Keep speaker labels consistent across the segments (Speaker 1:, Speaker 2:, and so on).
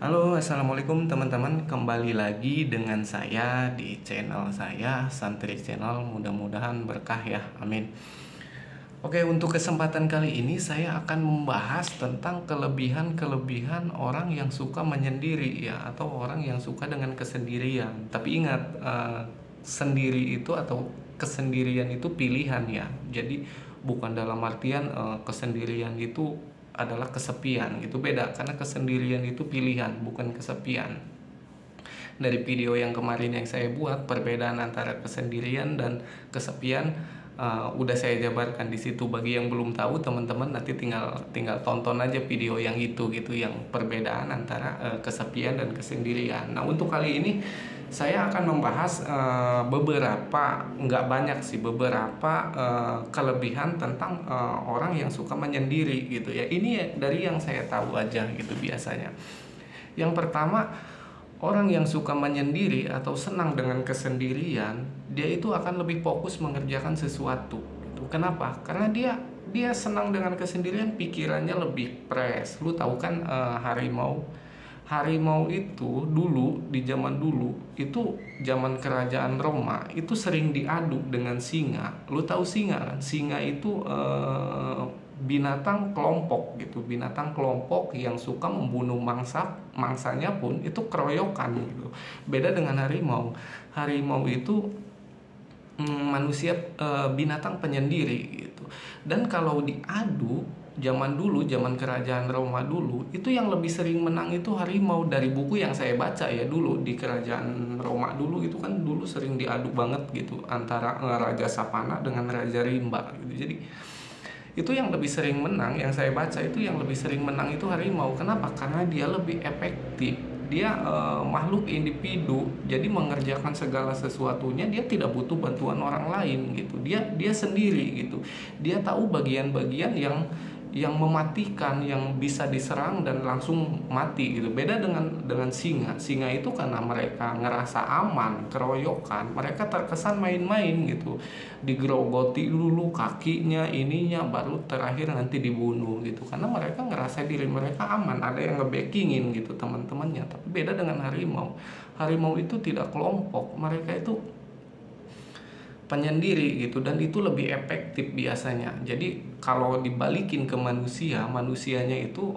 Speaker 1: Halo, assalamualaikum teman-teman. Kembali lagi dengan saya di channel saya, Santri Channel. Mudah-mudahan berkah ya, amin. Oke, untuk kesempatan kali ini saya akan membahas tentang kelebihan-kelebihan orang yang suka menyendiri ya, atau orang yang suka dengan kesendirian. Tapi ingat, sendiri itu atau kesendirian itu pilihan ya. Jadi bukan dalam artian kesendirian itu adalah kesepian, itu beda, karena kesendirian itu pilihan bukan kesepian. Dari video yang kemarin yang saya buat, perbedaan antara kesendirian dan kesepian udah saya jabarkan di situ. Bagi yang belum tahu, teman-teman nanti tinggal tonton aja video yang itu gitu, yang perbedaan antara kesepian dan kesendirian. Nah, untuk kali ini saya akan membahas beberapa, nggak banyak sih, beberapa kelebihan tentang orang yang suka menyendiri gitu ya. Ini dari yang saya tahu aja gitu biasanya. Yang pertama, orang yang suka menyendiri atau senang dengan kesendirian, dia itu akan lebih fokus mengerjakan sesuatu gitu. Kenapa? Karena dia senang dengan kesendirian, pikirannya lebih fresh. Lu tahu kan, harimau itu dulu, di zaman dulu itu, zaman kerajaan Roma itu sering diadu dengan singa. Lu tahu singa kan? Singa itu binatang kelompok gitu, binatang kelompok yang suka membunuh mangsanya pun itu keroyokan gitu. Beda dengan harimau. Harimau itu manusia, binatang penyendiri gitu. Dan kalau diadu zaman dulu, zaman kerajaan Roma dulu, itu yang lebih sering menang itu harimau. Dari buku yang saya baca ya, dulu di kerajaan Roma dulu itu kan dulu sering diadu banget gitu antara Raja Sapana dengan Raja Rimba gitu. Jadi itu yang lebih sering menang, yang saya baca itu yang lebih sering menang itu harimau. Kenapa? Karena dia lebih efektif. Dia makhluk individu, jadi mengerjakan segala sesuatunya dia tidak butuh bantuan orang lain gitu. Dia sendiri gitu. Dia tahu bagian-bagian yang mematikan, yang bisa diserang dan langsung mati gitu. Beda dengan singa. Singa itu karena mereka ngerasa aman, keroyokan, mereka terkesan main-main gitu. Digerogoti dulu kakinya, ininya, baru terakhir nanti dibunuh gitu. Karena mereka ngerasa diri mereka aman, ada yang ngebackingin gitu teman-temannya. Tapi beda dengan harimau. Harimau itu tidak kelompok, mereka itu penyendiri gitu, dan itu lebih efektif biasanya. Jadi kalau dibalikin ke manusia, manusianya itu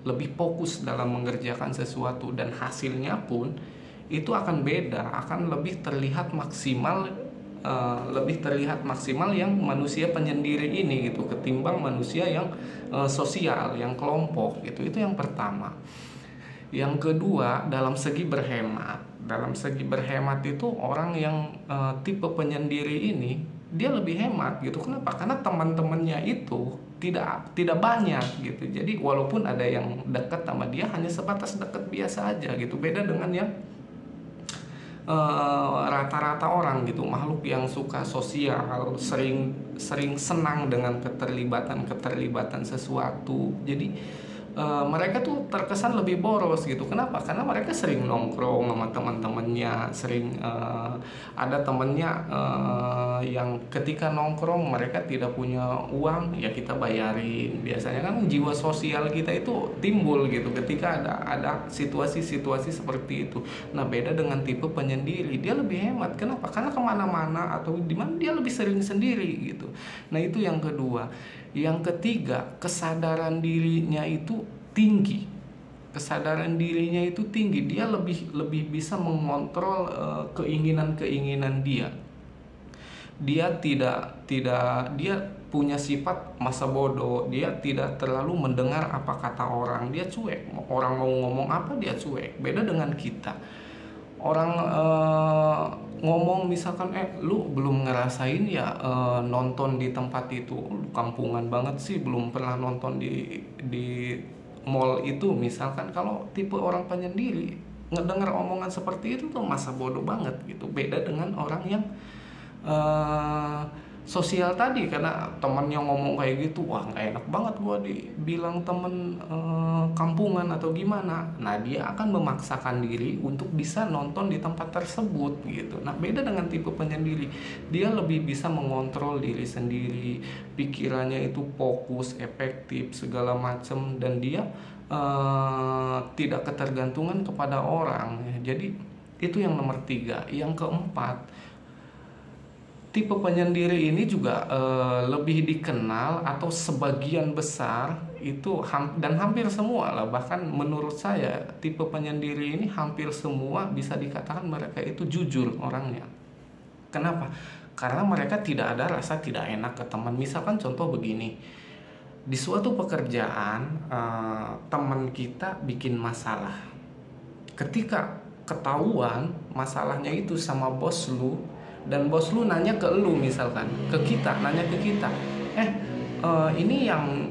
Speaker 1: lebih fokus dalam mengerjakan sesuatu, dan hasilnya pun itu akan beda, akan lebih terlihat maksimal, yang manusia penyendiri ini gitu, ketimbang manusia yang sosial, yang kelompok gitu. Itu yang pertama. Yang kedua, dalam segi berhemat. Dalam segi berhemat itu orang yang tipe penyendiri ini dia lebih hemat gitu. Kenapa? Karena teman-temannya itu tidak banyak gitu. Jadi walaupun ada yang dekat sama dia, hanya sebatas dekat biasa aja gitu. Beda dengan yang rata-rata orang gitu, makhluk yang suka sosial, sering senang dengan keterlibatan sesuatu. Jadi mereka tuh terkesan lebih boros gitu. Kenapa? Karena mereka sering nongkrong sama teman-temannya, sering ada temennya yang ketika nongkrong mereka tidak punya uang, ya kita bayarin. Biasanya kan jiwa sosial kita itu timbul gitu ketika ada situasi-situasi seperti itu. Nah, beda dengan tipe penyendiri, dia lebih hemat. Kenapa? Karena kemana-mana atau dimana dia lebih sering sendiri gitu. Nah, itu yang kedua. Yang ketiga, kesadaran dirinya itu tinggi. Kesadaran dirinya itu tinggi. Dia lebih bisa mengontrol keinginan-keinginan dia. Dia dia punya sifat masa bodoh. Dia tidak terlalu mendengar apa kata orang. Dia cuek. Orang mau ngomong apa dia cuek. Beda dengan kita. Orang ngomong misalkan, lu belum ngerasain ya nonton di tempat itu, lu kampungan banget sih, belum pernah nonton di mall itu misalkan. Kalau tipe orang penyendiri ngedengar omongan seperti itu tuh masa bodoh banget gitu. Beda dengan orang yang sosial tadi, karena temannya ngomong kayak gitu, wah nggak enak banget gua dibilang temen kampungan atau gimana. Nah dia akan memaksakan diri untuk bisa nonton di tempat tersebut gitu. Nah beda dengan tipe penyendiri, dia lebih bisa mengontrol diri sendiri, pikirannya itu fokus, efektif segala macem, dan dia tidak ketergantungan kepada orang. Jadi itu yang nomor 3. Yang keempat, tipe penyendiri ini juga lebih dikenal, atau sebagian besar itu dan hampir semua lah, bahkan menurut saya tipe penyendiri ini hampir semua bisa dikatakan mereka itu jujur orangnya. Kenapa? Karena mereka tidak ada rasa tidak enak ke teman. Misalkan contoh begini, di suatu pekerjaan teman kita bikin masalah. Ketika ketahuan masalahnya itu sama bos lu, dan bos lu nanya ke lu, misalkan ke kita, nanya ke kita, ini yang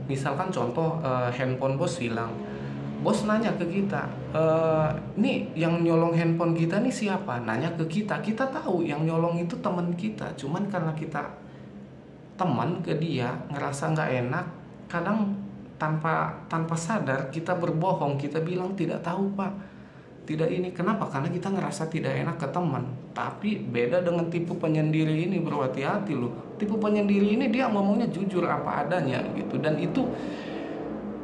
Speaker 1: misalkan contoh handphone bos hilang, bos nanya ke kita, ini yang nyolong handphone kita nih siapa, nanya ke kita, kita tahu yang nyolong itu teman kita, cuman karena kita teman ke dia, ngerasa nggak enak, kadang tanpa sadar kita berbohong, kita bilang tidak tahu pak, tidak ini. Kenapa? Karena kita ngerasa tidak enak ke teman. Tapi beda dengan tipe penyendiri ini, bro, hati-hati loh. Tipe penyendiri ini dia ngomongnya jujur apa adanya gitu, dan itu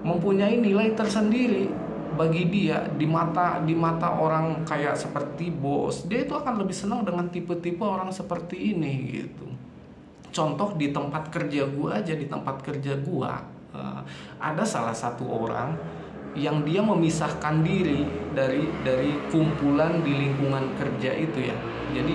Speaker 1: mempunyai nilai tersendiri bagi dia di mata orang kayak seperti bos. Dia itu akan lebih senang dengan tipe-tipe orang seperti ini gitu. Contoh di tempat kerja gua aja, di tempat kerja gua ada salah satu orang yang dia memisahkan diri dari kumpulan di lingkungan kerja itu ya. Jadi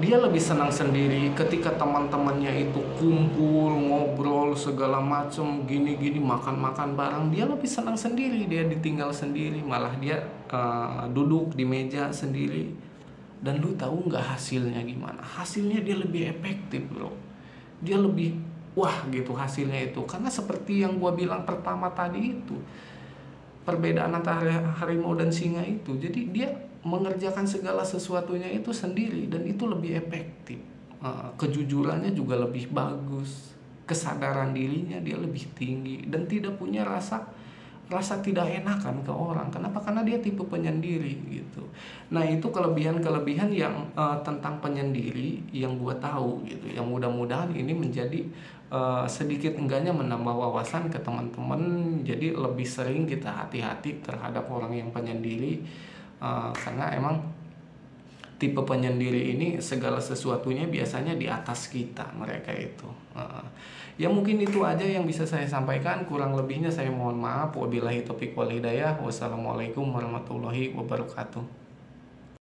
Speaker 1: dia lebih senang sendiri ketika teman-temannya itu kumpul, ngobrol segala macem, gini-gini, makan-makan bareng. Dia lebih senang sendiri, dia ditinggal sendiri, malah dia duduk di meja sendiri. Dan lu tahu nggak hasilnya gimana? Hasilnya dia lebih efektif, bro. Dia lebih wah gitu hasilnya itu, karena seperti yang gua bilang pertama tadi itu, perbedaan antara harimau dan singa itu. Jadi dia mengerjakan segala sesuatunya itu sendiri, dan itu lebih efektif. Kejujurannya juga lebih bagus, kesadaran dirinya dia lebih tinggi, dan tidak punya rasa tidak enakan ke orang. Kenapa? Karena dia tipe penyendiri gitu. Nah itu kelebihan-kelebihan yang tentang penyendiri yang gua tahu gitu, yang mudah-mudahan ini menjadi sedikit enggaknya menambah wawasan ke teman-teman. Jadi lebih sering kita hati-hati terhadap orang yang penyendiri, karena emang tipe penyendiri ini segala sesuatunya biasanya di atas kita mereka itu. Ya mungkin itu aja yang bisa saya sampaikan, kurang lebihnya saya mohon maaf. Wabillahi taufiq wal hidayah. Wassalamualaikum warahmatullahi wabarakatuh.